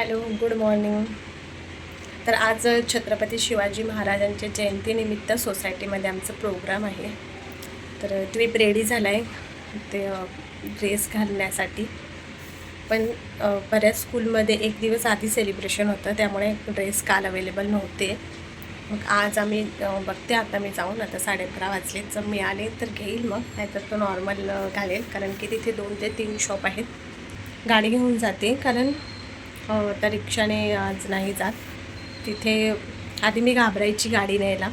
Hello, good morning. तर आज छत्रपती शिवाजी महाराजांच्या जयंतीनिमित्त सोसायटीमध्ये आमचं प्रोग्राम आहे. तर ट्रिप रेडी झाला आहे ते ड्रेस घालण्यासाठी. पण बऱ्याच स्कूलमध्ये एक दिवस आधी सेलिब्रेशन होतं, त्यामुळे ड्रेस काल अवेलेबल नव्हते. मग आज आम्ही बघते, आता मी जाऊन आता 11:30 वाजलेत. जर मिळाले तर घेईल, मग नाहीतर तो नॉर्मल घालेल, कारण की तिथे 2 ते 3 शॉप आहेत. गाडी घेऊन जाते, कारण त्या रिक्षाने आज नाही जात. तिथे आधी मी घाबरायची गाडी न्यायला,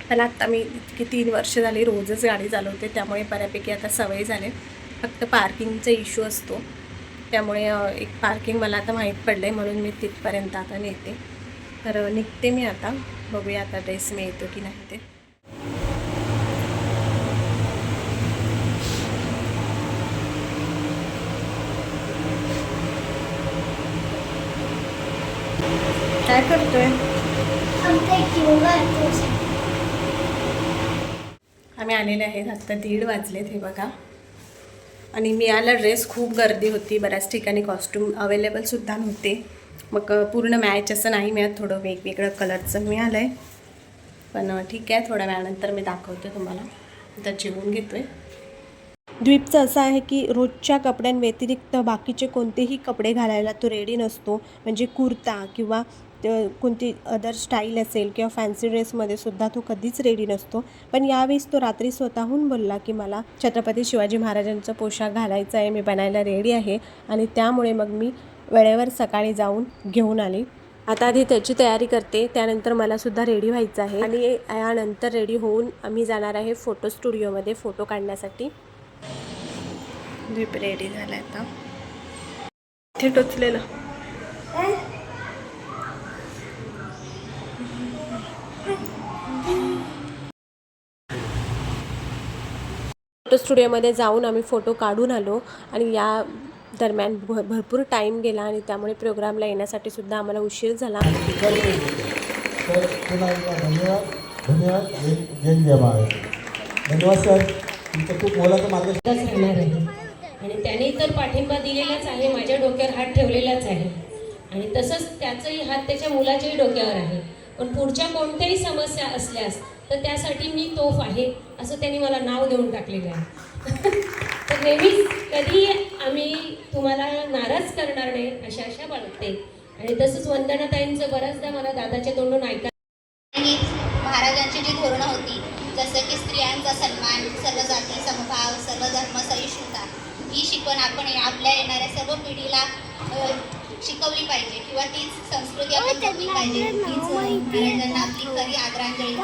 पण आत्ता मी इतकी 3 वर्ष झाली रोजच गाडी चालवते, त्यामुळे बऱ्यापैकी आता सवय झाले. फक्त पार्किंगचा इश्यू असतो, त्यामुळे एक पार्किंग मला आता माहीत पडलं आहे, म्हणून मी तिथपर्यंत आता नेते. तर निघते मी आता. बघूया आता ड्रेस मिळतो की नाही ते. काय करतोय? आम्ही आलेले आहेत, आत्ता 1:30 वाजलेत हे बघा. आणि मिळाला ड्रेस, खूप गर्दी होती, बऱ्याच ठिकाणी कॉस्ट्यूम अवेलेबलसुद्धा नव्हते. मग पूर्ण मॅच असं नाही मिळत, थोडं वेगवेगळं कलरचं मिळालं आहे. पण ठीक आहे, थोड्या वेळानंतर मी दाखवते तुम्हाला. आता जेवून घेतो आहे. द्वीपचं असं आहे की रोजच्या कपड्यांव्यतिरिक्त बाकीचे कोणतेही कपडे घालायला तो रेडी नसतो. म्हणजे कुर्ता किंवा कोणती अदर स्टाईल असेल किंवा फॅन्सी ड्रेसमध्ये सुद्धा तो कधीच रेडी नसतो. पण यावेळेस तो रात्री स्वतःहून बोलला की मला छत्रपती शिवाजी महाराजांचा पोशाख घालायचा आहे, मी बनायला रेडी आहे. आणि त्यामुळे मग मी वेळेवर सकाळी जाऊन घेऊन आली. आता आधी त्याची तयारी करते, त्यानंतर मलासुद्धा रेडी व्हायचं आहे. आणि यानंतर रेडी होऊन आम्ही जाणार आहे फोटो स्टुडिओमध्ये फोटो काढण्यासाठी. द्वीप रेडी झाला आता. इथे टोचलेलं फोटो स्टुडिओमध्ये जाऊन आम्ही फोटो काढून आलो. आणि या दरम्यान भरपूर टाईम गेला, आणि त्यामुळे प्रोग्रामला येण्यासाठी सुद्धा आम्हाला उशीर झाला. धन्यवाद सर, तुमचं खूप मोलाचं मार्गदर्शन राहणार आहे. आणि त्याने तर पाठिंबा दिलेलाच आहे, माझ्या डोक्यावर हात ठेवलेलाच आहे. आणि तसंच त्याचाही हात त्याच्या मुलाच्याही डोक्यावर आहे. पण पुढच्या कोणत्याही समस्या असल्यास तर त्यासाठी मी तोफ आहे, असं त्यांनी मला नाव देऊन टाकलेलं आहे. तर नेहमीच कधी आम्ही तुम्हाला नाराज करणार नाही अशी आशा बाळगते. आणि तसंच वंदनाताईंचं बऱ्याचदा मला दादाच्या तोंडून ऐकायला. महाराजांची जी धोरणं होती, जसं की स्त्रियांचा सन्मान, सर्व जाती समभाव, सर्व धर्म सहिष्णुता, ही शिकवण आपण आपल्या येणाऱ्या सर्व पिढीला शिकवली पाहिजे, किंवा तीच संस्कृती आपण जपली पाहिजे. हीच महाराजांना आपली खरी आदरांजली.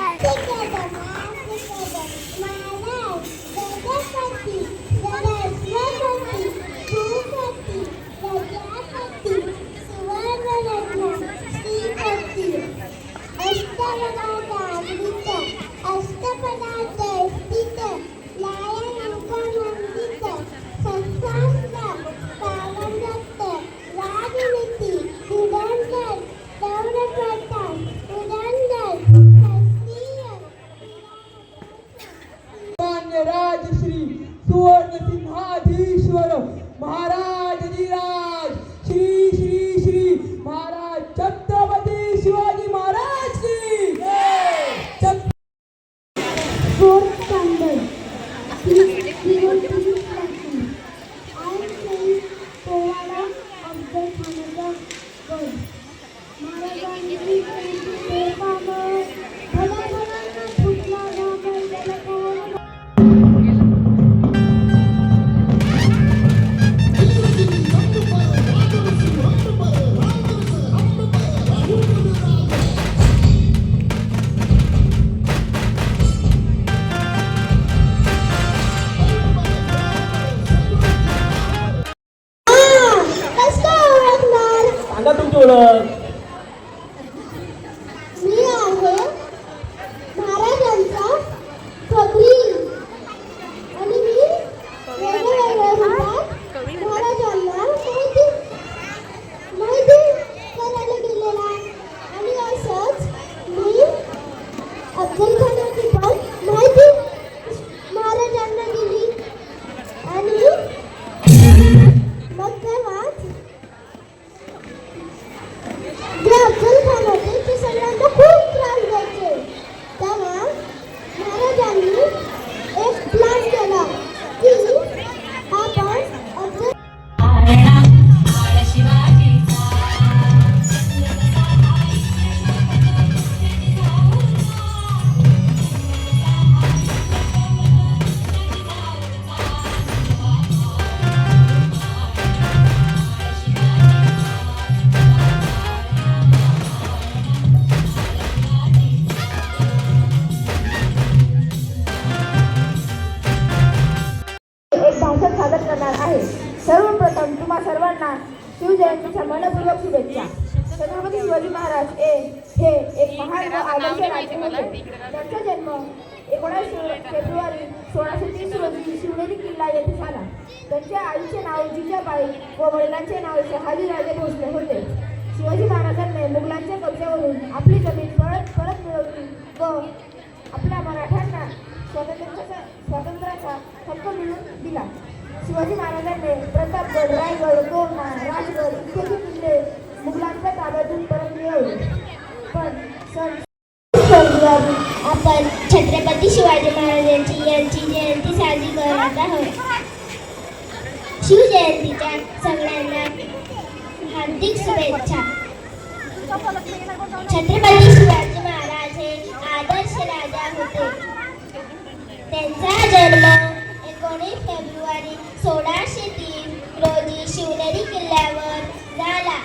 राजश्री सुवर्ण सिंहाधीश्वर महाराज श्री श्री श्री महाराज छत्रपती शिवाजी महाराज की तुमची ओळख. मी आहे महाराजांचा खबरी, आणि मी वेगवेगळ्या रूपात महाराजांना माहिती करायला गेलेला. आणि असंच मी अफजल खानाची पण माहिती महाराजांना दिली. आणि मग तेव्हाच मनपूर्वक शुभेच्छा. छत्रपती शिवाजी महाराज हे एक महान व आदर्श राजे होते. त्यांचा जन्म 19 फेब्रुवारी 1630 रोजी शिवनेरी किल्ला येथे झाला. त्यांच्या आईचे नाव जिजाबाई व वडिलांचे नाव शहाजीराजे भोसले होते. शिवाजी महाराजांनी मुघलांच्या कब्जावरून आपली जमीन परत मिळवली व आपल्या मराठ्यांना स्वातंत्र्याचा हक्क मिळवून दिला. शिवाजी महाराजांनी प्रतापगड, रायगड, तोरणा, राजगड इत्यादी किल्ले मुघलांच्या ताब्यातून परत मिळवले. पण फेब्रुवारी आपण छत्रपती शिवाजी महाराजांची यांची जयंती साजरी करत आहोत. शिवजयंतीच्या सगळ्यांना हार्दिक शुभेच्छा. छत्रपती शिवाजी महाराज हे आदर्श राजा होते. त्यांचा जन्म 19 फेब्रुवारी 1603 रोजी शिवनेरी किल्ल्यावर झाला.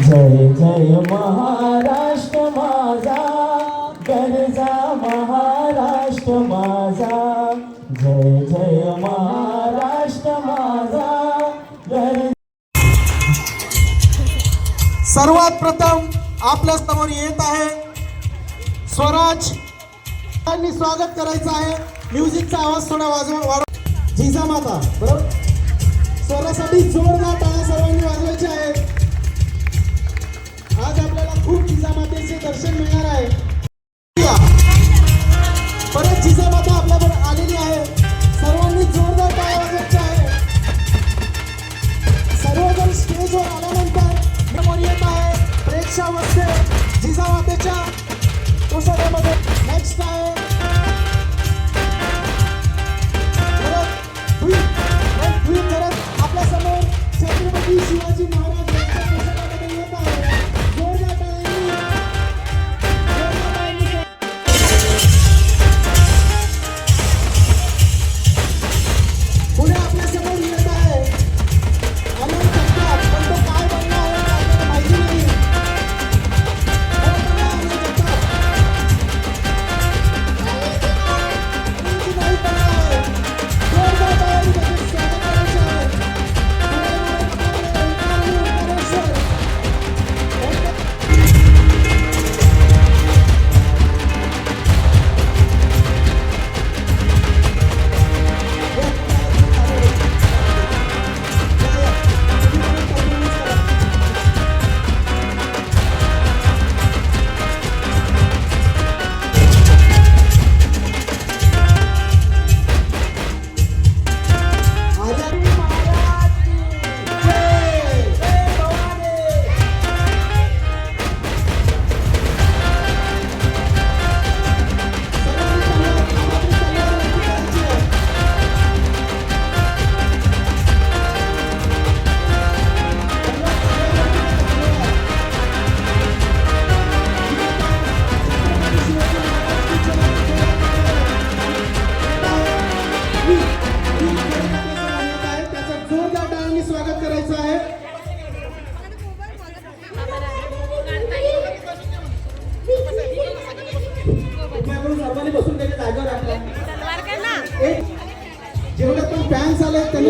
जय जय महाराष्ट्र माझा, गरजा महाराष्ट्र माझा. जय जय महाराष्ट्र माझा, गरजा. सर्वात प्रथम आपल्या समोर येत आहे स्वराज यांनी स्वागत करायचं आहे. म्युझिकचा आवाज थोडा वाढव. जिजामाता बरोबर. स्वरासाठी जोरदार टाळ्या सर्वांनी वाजवायचे आहे. आज आपल्याला खूप जिजामातेचे दर्शन मिळणार आहे. परत जिजामाता आपल्याकडे आलेली आहे. सर्वांनी जोरदार टाळ्या वाजवायच्या आहे. सर्वजण स्टेजवर आल्यानंतर समोर येत आहे प्रेक्षावस्थे जिजामातेच्या कोसळ्यामध्ये. नेक्स्ट आहे करत आपल्या समोर छत्रपती शिवाजी महाराज यांच्या कोसळ्यामध्ये येत आहे. जोरदार टाळ्यांनी पुढे आपल्या समोर येत आहे अमोल जगताप. पण तो काय बनला आहे आपल्याला माहिती नाही.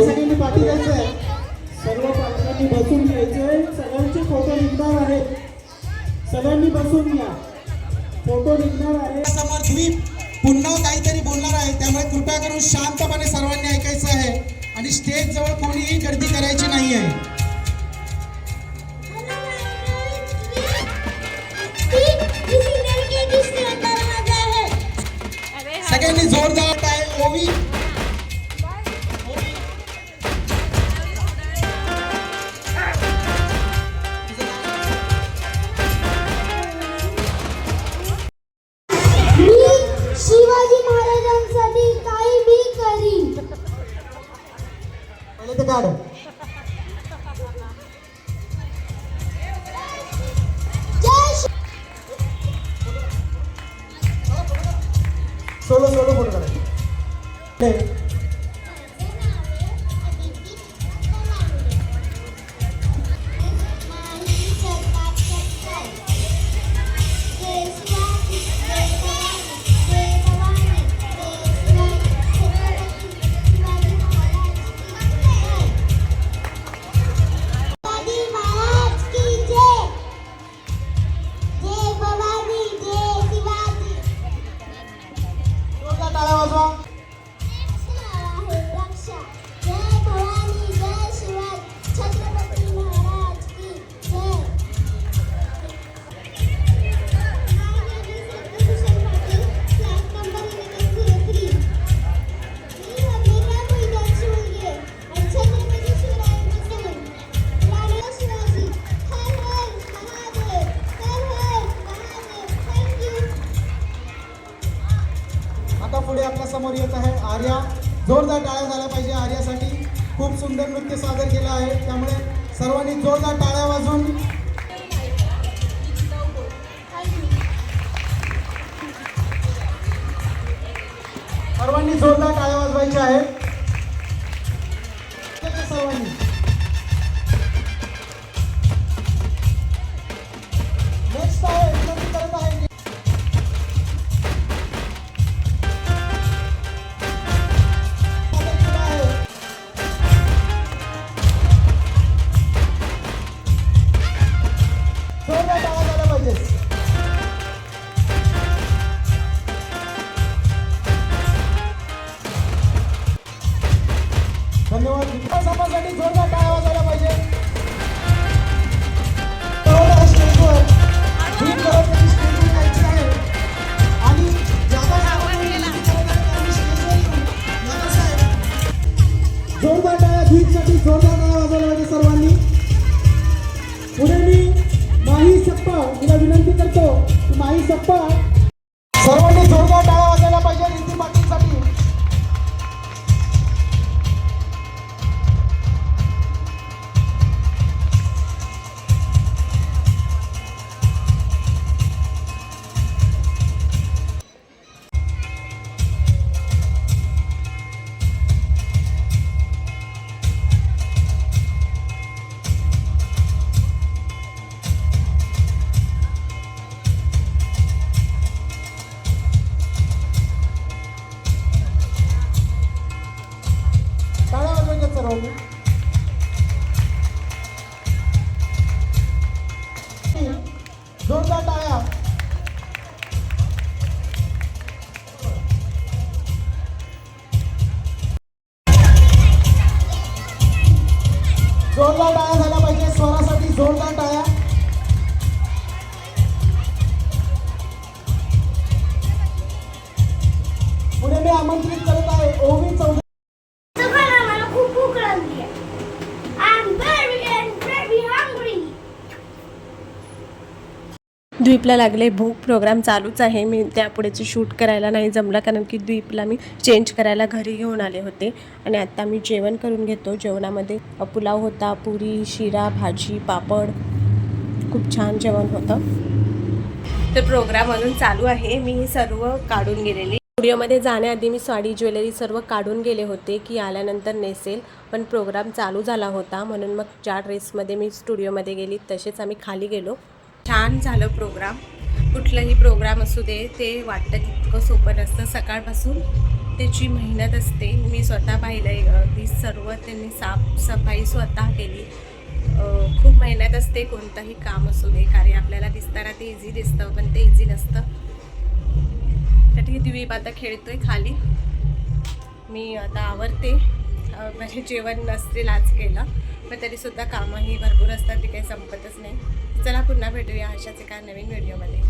सगळ्यांनी पाठी द्यायचं आहे. सर्व पालकांनी बसून घ्यायचंय. सगळ्यांचे फोटो निघणार आहेत. सगळ्यांनी बसून घ्या. फोटो निघणार आहे. समोर द्वीप पुन्हा काहीतरी बोलणार आहे, त्यामुळे कृपया करून शांतपणे सर्वांनी ऐकायचं आहे आणि स्टेज जवळ कोणीही गर्दी करायची नाही आहे. सगळ्यांनी जोरदार आहे. ओवी शिवाजी महाराजांसाठी काही बी करीन. पहिले ते काढ. सोलो सोलो फोटो काढ. टाळ्या वाजवा. आता पुढे आपल्या समोर येत आहे आर्या. जोरदार टाळ्या झाल्या पाहिजे आर्यासाठी. खूप सुंदर नृत्य सादर केलं आहे, त्यामुळे सर्वांनी जोरदार टाळ्या वाजवून सर्वांनी जोरदार टाळ्या वाजवायच्या आहेत. सर्वांनी नेक्स्ट आहे विनंती करत आहे. धन्यवाद. समाजासाठी जोरदार टाळ्या वाजवायला पाहिजे. स्टेजवर आणि जोरदार टाळ्या धीरसाठी जोरदार टाळ्या वाजवायला पाहिजे सर्वांनी. पुढे मी माही सप्पा तिला विनंती करतो की माही सप्पा सर्वांनी जोरदार टाळ्या वाजवायला पाहिजे रीती पाटीलसाठी. सर्वांनी जोरदार टाळ्या. जोरदार टाळ्या झाल्या पाहिजे. स्वरासाठी जोरदार टाळ्या. पुढे मी आमंत्रित करत आहे ओवी चौधरी. द्वीपला लागले भूक. प्रोग्राम चालूच आहे. मी त्यापुढेचं शूट करायला नाही जमलं कारण की द्वीपला मी चेंज करायला घरी घेऊन आले होते. आणि आत्ता मी जेवण करून घेतो. जेवणामध्ये पुलाव होता, पुरी, शिरा, भाजी, पापड. खूप छान जेवण होतं. तर प्रोग्राम अजून चालू आहे. मी सर्व काढून गेलेली. स्टुडिओमध्ये जाण्याआधी मी साडी ज्वेलरी सर्व काढून गेले होते की आल्यानंतर नेसेल, पण प्रोग्राम चालू झाला होता म्हणून मग ज्या ड्रेसमध्ये मी स्टुडिओमध्ये गेली तसेच आम्ही खाली गेलो. छान झालं प्रोग्राम. कुठलंही प्रोग्राम असू दे ते वाटतं तितकं सोपं नसतं. सकाळपासून त्याची मेहनत असते. मी स्वतः पाहिलं आहे ती सर्व त्यांनी साफसफाई स्वतः केली. खूप मेहनत असते कोणतंही काम असू दे. कार्य आपल्याला दिसताना ते इझी दिसतं पण ते इझी नसतं. त्यासाठी द्वीप आता खेळतोय खाली. मी आता आवरते. म्हणजे जेवण नसतील आज केलं पण तरीसुद्धा कामंही भरपूर असतात, ती काही संपतच नाही. चला पुन्हा भेटूया अशाच एका नवीन व्हिडिओमध्ये.